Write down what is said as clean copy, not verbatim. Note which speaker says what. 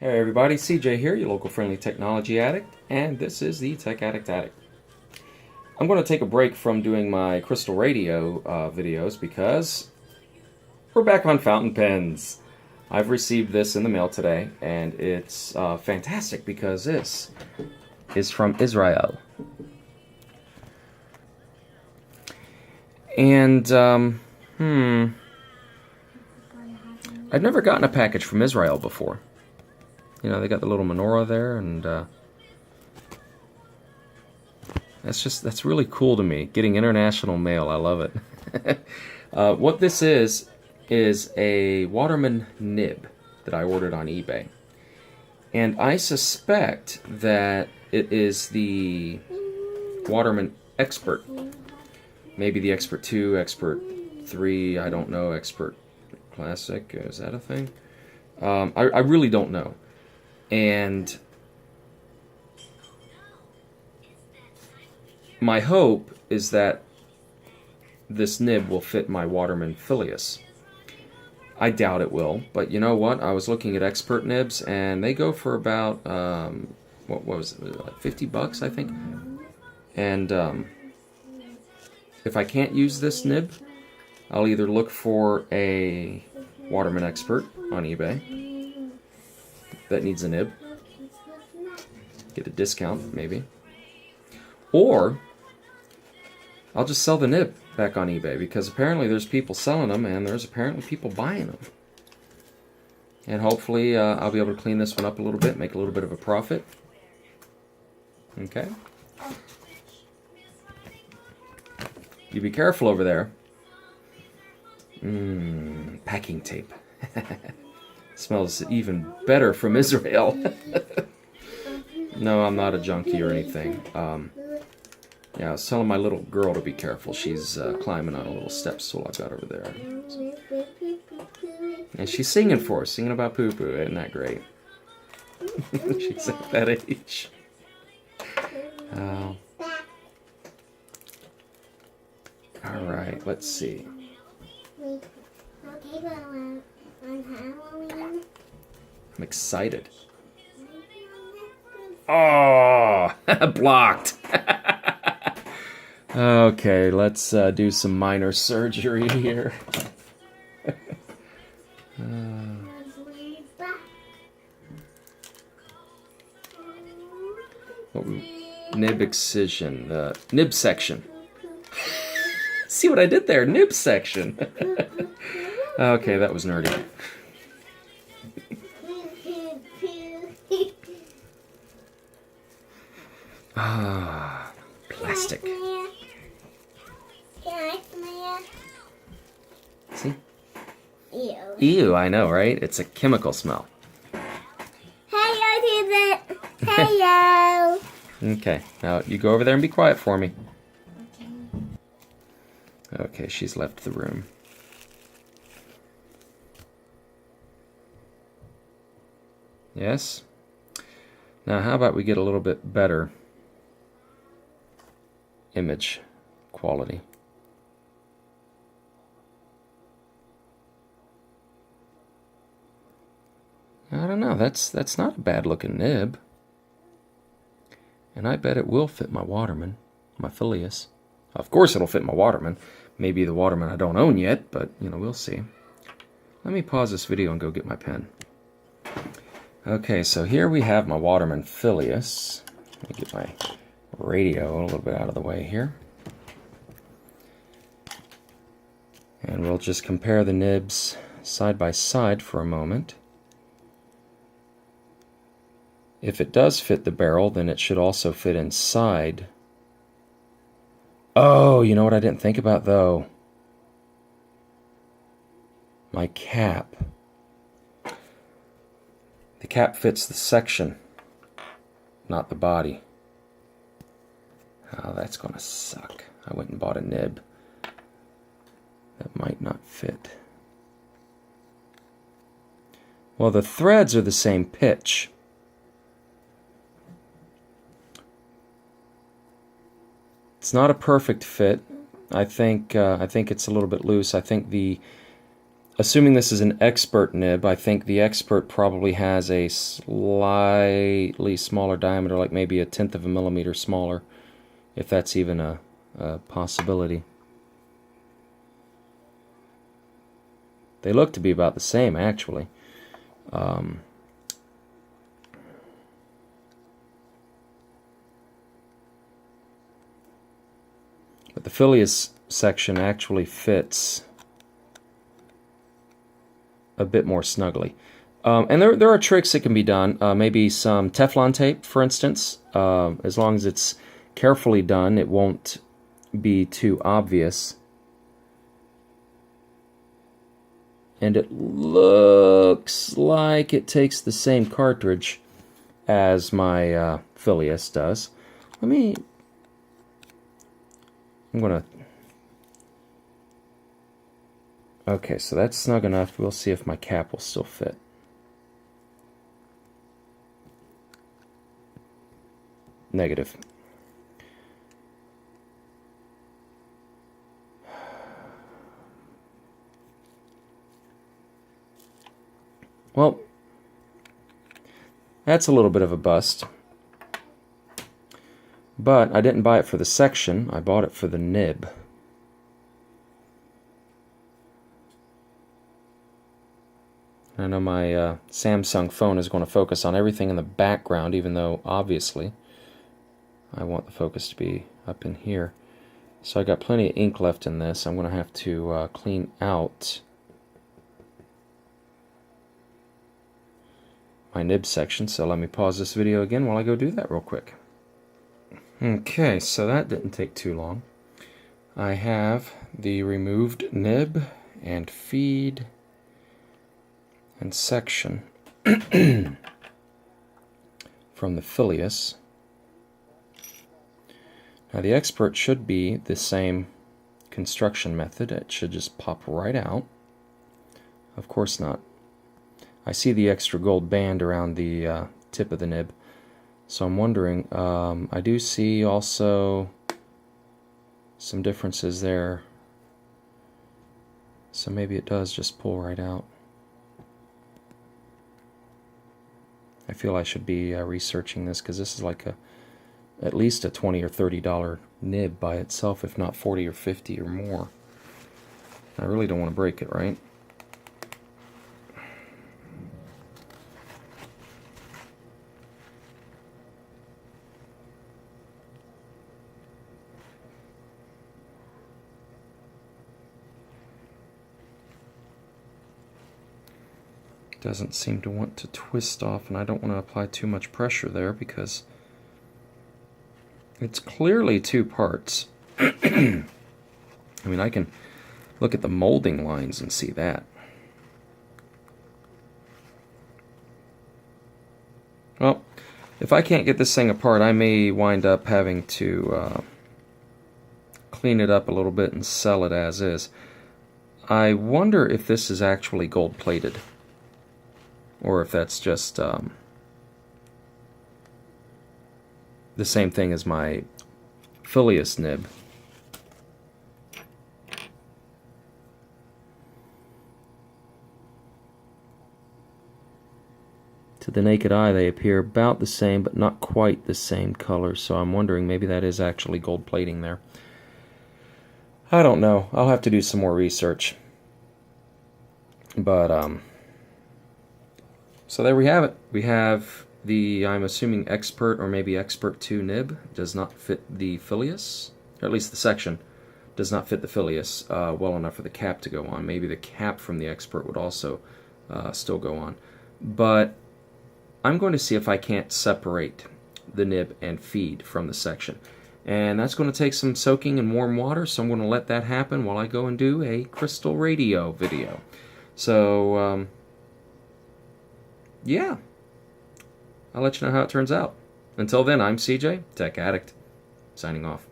Speaker 1: Hey everybody, CJ here, your local friendly technology addict, and this is the Tech Addict Addict. I'm going to take a break from doing my Crystal Radio videos because we're back on fountain pens. I've received this in the mail today, and it's fantastic because this is from Israel. And, I've never gotten a package from Israel before. You know, they got the little menorah there, and that's really cool to me. Getting international mail, I love it. What this is a Waterman nib that I ordered on eBay. And I suspect that it is the Waterman Expert. Maybe the Expert 2, Expert 3, I don't know, Expert Classic, is that a thing? I really don't know. And my hope is that this nib will fit my Waterman Filius. I doubt it will, but you know what? I was looking at expert nibs, and they go for about, what was it, like 50 bucks, I think? And if I can't use this nib, I'll either look for a Waterman Expert on eBay that needs a nib, get a discount maybe, or I'll just sell the nib back on eBay, because apparently there's people selling them and there's apparently people buying them, and hopefully I'll be able to clean this one up a little bit, make a little bit of a profit. Okay, you be careful over there. Packing tape. Smells even better from Israel. No, I'm not a junkie or anything. Yeah, I was telling my little girl to be careful. She's climbing on a little step stool I've got over there. And she's singing for us, singing about poo-poo. Isn't that great? She's at that age. All right, let's see. I'm excited. Oh, blocked. Okay, let's do some minor surgery here. Nib excision, nib section. See what I did there? Nib section. Okay, that was nerdy. Ah, plastic. See?
Speaker 2: Ew.
Speaker 1: Ew, I know, right? It's a chemical smell.
Speaker 2: Hello to the... Hello.
Speaker 1: Okay, now you go over there and be quiet for me. Okay, she's left the room. Yes? Now, how about we get a little bit better image quality? I don't know, that's not a bad looking nib. And I bet it will fit my Waterman, my Filius. Of course it'll fit my Waterman. Maybe the Waterman I don't own yet, but, you know, we'll see. Let me pause this video and go get my pen. Okay, so here we have my Waterman Filius. Let me get my radio a little bit out of the way here. And we'll just compare the nibs side by side for a moment. If it does fit the barrel, then it should also fit inside. Oh, you know what I didn't think about, though? My cap. The cap fits the section, not the body. Oh, that's gonna suck. I went and bought a nib that might not fit. Well, the threads are the same pitch. It's not a perfect fit. I think it's a little bit loose. I think the assuming this is an Expert nib, I think the Expert probably has a slightly smaller diameter, like maybe 1/10 of a millimeter smaller, if that's even a possibility. They look to be about the same, actually. But the Phileas section actually fits a bit more snugly. And there are tricks that can be done. Maybe some Teflon tape, for instance. As long as it's carefully done, it won't be too obvious. And it looks like it takes the same cartridge as my Phileas does. I'm gonna... Okay, so that's snug enough. We'll see if my cap will still fit. Negative. Well, that's a little bit of a bust. But I didn't buy it for the section, I bought it for the nib. I know my Samsung phone is going to focus on everything in the background, even though, obviously, I want the focus to be up in here. So I got plenty of ink left in this. I'm going to have to clean out my nib section, so let me pause this video again while I go do that real quick. Okay, so that didn't take too long. I have the removed nib and feed and section from the Phileas. Now the Expert should be the same construction method. It should just pop right out. Of course not. I see the extra gold band around the tip of the nib. So I'm wondering, I do see also some differences there. So maybe it does just pull right out. I feel I should be researching this, because this is like at least a $20 or $30 nib by itself, if not 40 or 50 or more. I really don't want to break it, right? Doesn't seem to want to twist off, and I don't want to apply too much pressure there because it's clearly two parts. I mean, I can look at the molding lines and see that. Well, if I can't get this thing apart, I may wind up having to clean it up a little bit and sell it as is. I wonder if this is actually gold plated, or if that's just the same thing as my Phileas nib. To the naked eye, they appear about the same, but not quite the same color, so I'm wondering maybe that is actually gold plating there. I don't know. I'll have to do some more research. But, so there we have it. We have the, I'm assuming, Expert or maybe Expert 2 nib. Does not fit the Phileas, or at least the section does not fit the Phileas well enough for the cap to go on. Maybe the cap from the Expert would also still go on. But I'm going to see if I can't separate the nib and feed from the section. And that's going to take some soaking in warm water, so I'm going to let that happen while I go and do a crystal radio video. So, yeah, I'll let you know how it turns out. Until then, I'm CJ, Tech Addict, signing off.